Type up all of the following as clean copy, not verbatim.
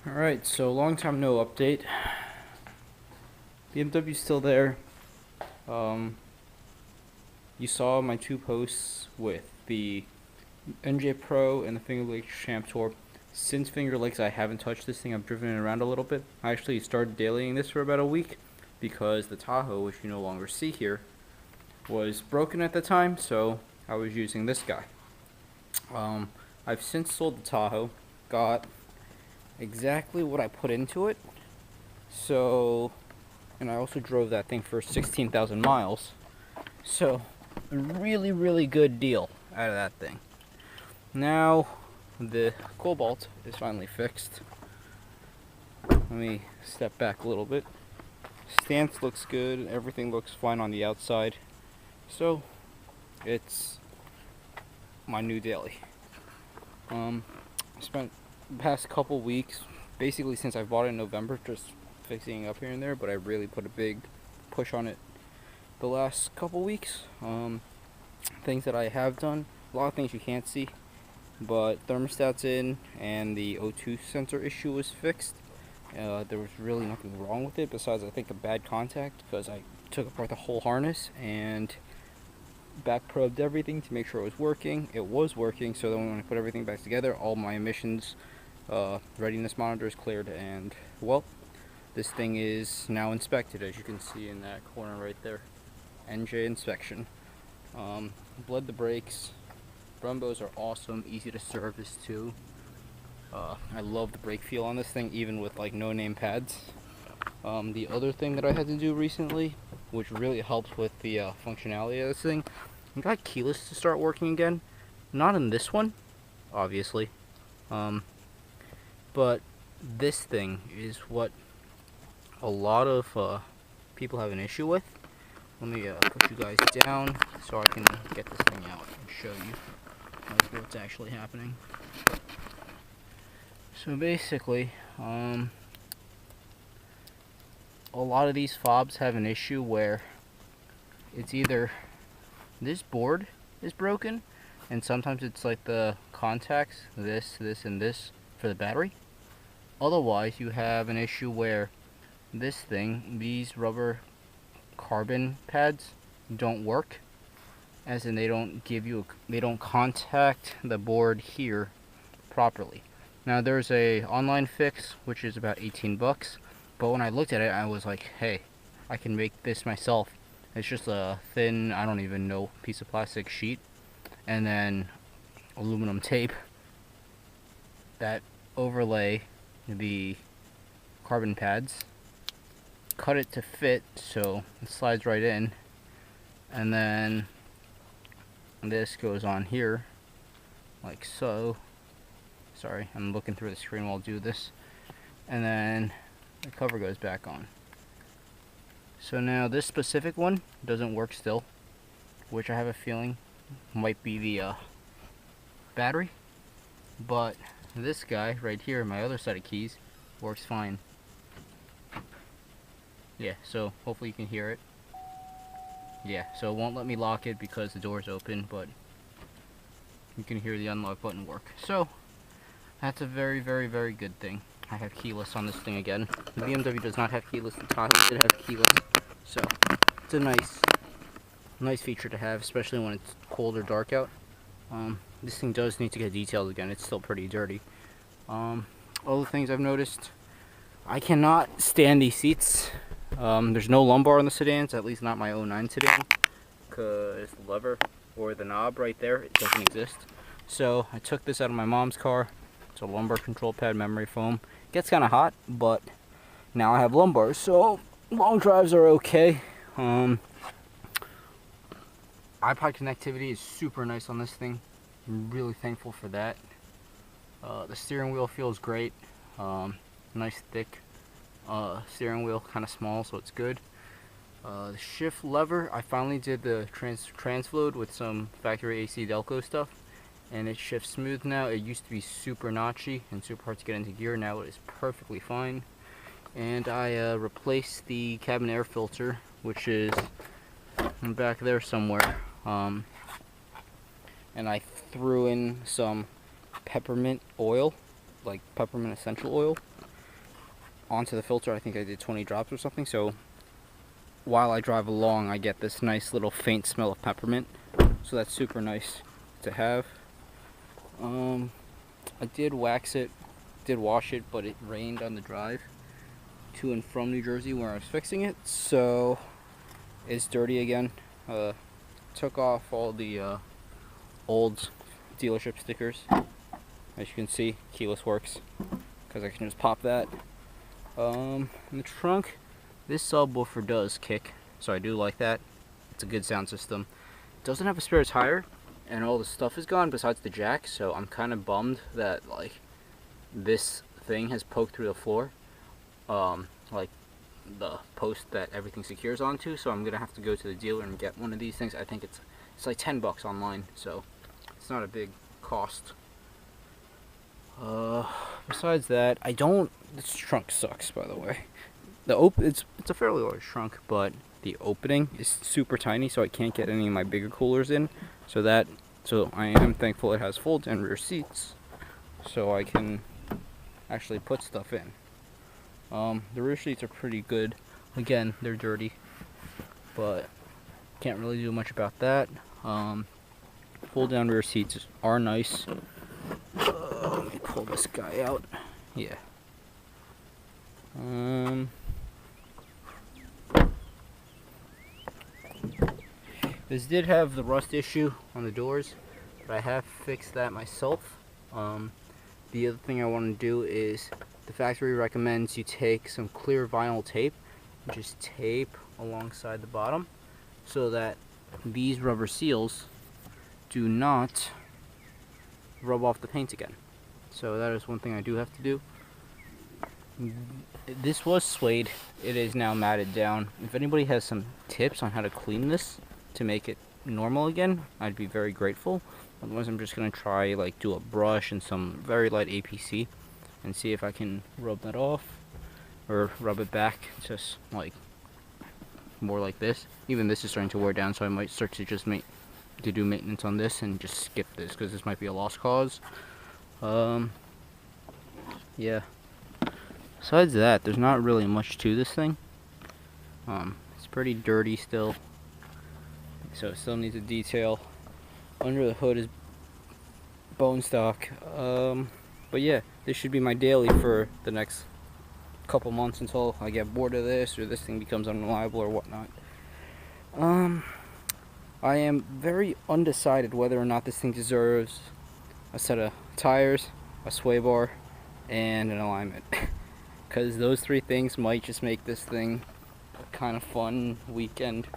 Alright, so long time no update. BMW's still there. Um, you saw my two posts with the NJ Pro and the Finger Lakes Champ Tour. Since Finger Lakes, I haven't touched this thing. I've driven it around a little bit. I actually started dailying this for about a week because the Tahoe, which you no longer see here, was broken at the time, so I was using this guy. Um, I've since sold the Tahoe, got exactly what I put into it. So, and I also drove that thing for 16,000 miles. So, a really, really good deal out of that thing. Now, the Cobalt is finally fixed. Let me step back a little bit. Stance looks good, everything looks fine on the outside. So, it's my new daily. I spent the past couple weeks, basically since I bought it in November, just fixing it up here and there, but I really put a big push on it the last couple weeks. Things that I have done, a lot of things you can't see, but thermostat's in and the O2 sensor issue was fixed. There was really nothing wrong with it besides I think a bad contact, because I took apart the whole harness and back probed everything to make sure it was working. It was working, so then when I put everything back together, all my emissions readiness monitors cleared, and well, this thing is now inspected, as you can see in that corner right there. NJ inspection. Bled the brakes. Brumbos are awesome, easy to service too. I love the brake feel on this thing, even with like no name pads. The other thing that I had to do recently, which really helps with the functionality of this thing, I got keyless to start working again. Not in this one, obviously. But this thing is what a lot of people have an issue with. Let me put you guys down so I can get this thing out and show you what's actually happening. So basically, a lot of these fobs have an issue where it's either this board is broken, and sometimes it's like the contacts, this, and this for the battery. Otherwise, you have an issue where this thing, these rubber carbon pads don't work, as in they don't contact the board here properly. Now there's a online fix which is about 18 bucks, but when I looked at it I was like, hey, I can make this myself. It's just a thin, I don't even know, piece of plastic sheet and then aluminum tape that overlay the carbon pads, cut it to fit so it slides right in, and then this goes on here like so. Sorry, I'm looking through the screen while I do this, and then the cover goes back on. So now this specific one doesn't work still, which I have a feeling might be the battery, but this guy right here, my other set of keys, works fine. Yeah, so hopefully you can hear it. Yeah, so it won't let me lock it because the door's open, but you can hear the unlock button work. So that's a very, very, very good thing. I have keyless on this thing again. The BMW does not have keyless. The Tahoe did have keyless, so it's a nice feature to have, especially when it's cold or dark out. This thing does need to get detailed again. It's still pretty dirty. Other things I've noticed, I cannot stand these seats. There's no lumbar on the sedans, at least not my '09 sedan, because the lever or the knob right there, it doesn't exist. So I took this out of my mom's car. It's a lumbar control pad memory foam. It gets kind of hot, but now I have lumbars, so long drives are okay. iPod connectivity is super nice on this thing. I'm really thankful for that. The steering wheel feels great. Nice thick steering wheel, kind of small, so it's good. The shift lever, I finally did the transload with some factory AC Delco stuff, and it shifts smooth now. It used to be super notchy and super hard to get into gear. Now it is perfectly fine. And I replaced the cabin air filter, which is back there somewhere. And I threw in some peppermint oil, like peppermint essential oil, onto the filter. I think I did 20 drops or something, so while I drive along I get this nice little faint smell of peppermint, so that's super nice to have. I did wax it, did wash it, but it rained on the drive to and from New Jersey where I was fixing it, so it's dirty again. Took off all the old dealership stickers. As you can see, keyless works because I can just pop that. In the trunk, this subwoofer does kick, so I do like that. It's a good sound system. It doesn't have a spare tire, and all the stuff is gone besides the jack, so I'm kind of bummed that like this thing has poked through the floor, like the post that everything secures onto. So I'm gonna have to go to the dealer and get one of these things. I think it's like $10 online, so it's not a big cost. Besides that, this trunk sucks, by the way. It's a fairly large trunk, but the opening is super tiny, so I can't get any of my bigger coolers in. So I am thankful it has fold and rear seats, so I can actually put stuff in. The rear seats are pretty good. Again, they're dirty, but can't really do much about that. Fold down rear seats are nice. Let me pull this guy out. Yeah. This did have the rust issue on the doors, but I have fixed that myself. The other thing I want to do is, the factory recommends you take some clear vinyl tape and just tape alongside the bottom so that these rubber seals do not rub off the paint again. So that is one thing I do have to do. This was suede. It is now matted down. If anybody has some tips on how to clean this to make it normal again, I'd be very grateful. Otherwise, I'm just gonna try like do a brush and some very light APC and see if I can rub that off or rub it back, just like more like this. Even this is starting to wear down, so I might start to just do maintenance on this and just skip this because this might be a lost cause. Yeah. Besides that, there's not really much to this thing. It's pretty dirty still, so it still needs a detail. Under the hood is bone stock. But yeah, this should be my daily for the next couple months until I get bored of this or this thing becomes unreliable or whatnot. I am very undecided whether or not this thing deserves a set of tires, a sway bar, and an alignment. Because those three things might just make this thing a kind of fun weekend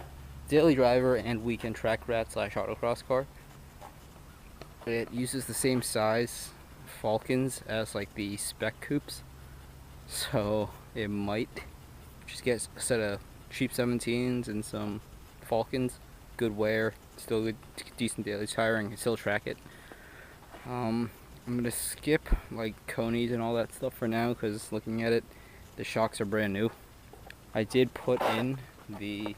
daily driver and weekend track rat / autocross car. It uses the same size Falcons as like the spec coupes, so it might just get a set of cheap 17s and some Falcons, good wear, still good, decent daily tiring, and still track it. I'm gonna skip like conies and all that stuff for now because looking at it, the shocks are brand new. I did put in the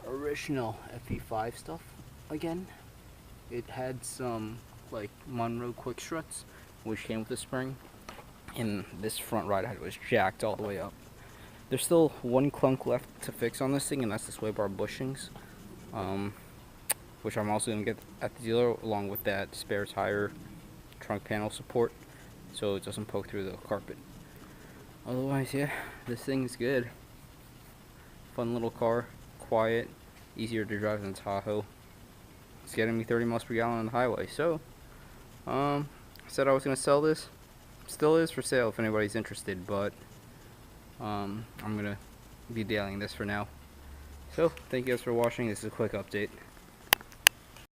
original FE5 stuff again. It had some like Monroe quick struts which came with the spring, and this front right head was jacked all the way up. There's still one clunk left to fix on this thing, and that's the sway bar bushings, which I'm also going to get at the dealer along with that spare tire trunk panel support so it doesn't poke through the carpet. Otherwise, yeah, this thing is good. Fun little car, quiet, easier to drive than Tahoe. It's getting me 30 miles per gallon on the highway. So, I said I was going to sell this. Still is for sale if anybody's interested, but I'm going to be dailying this for now. So, thank you guys for watching. This is a quick update.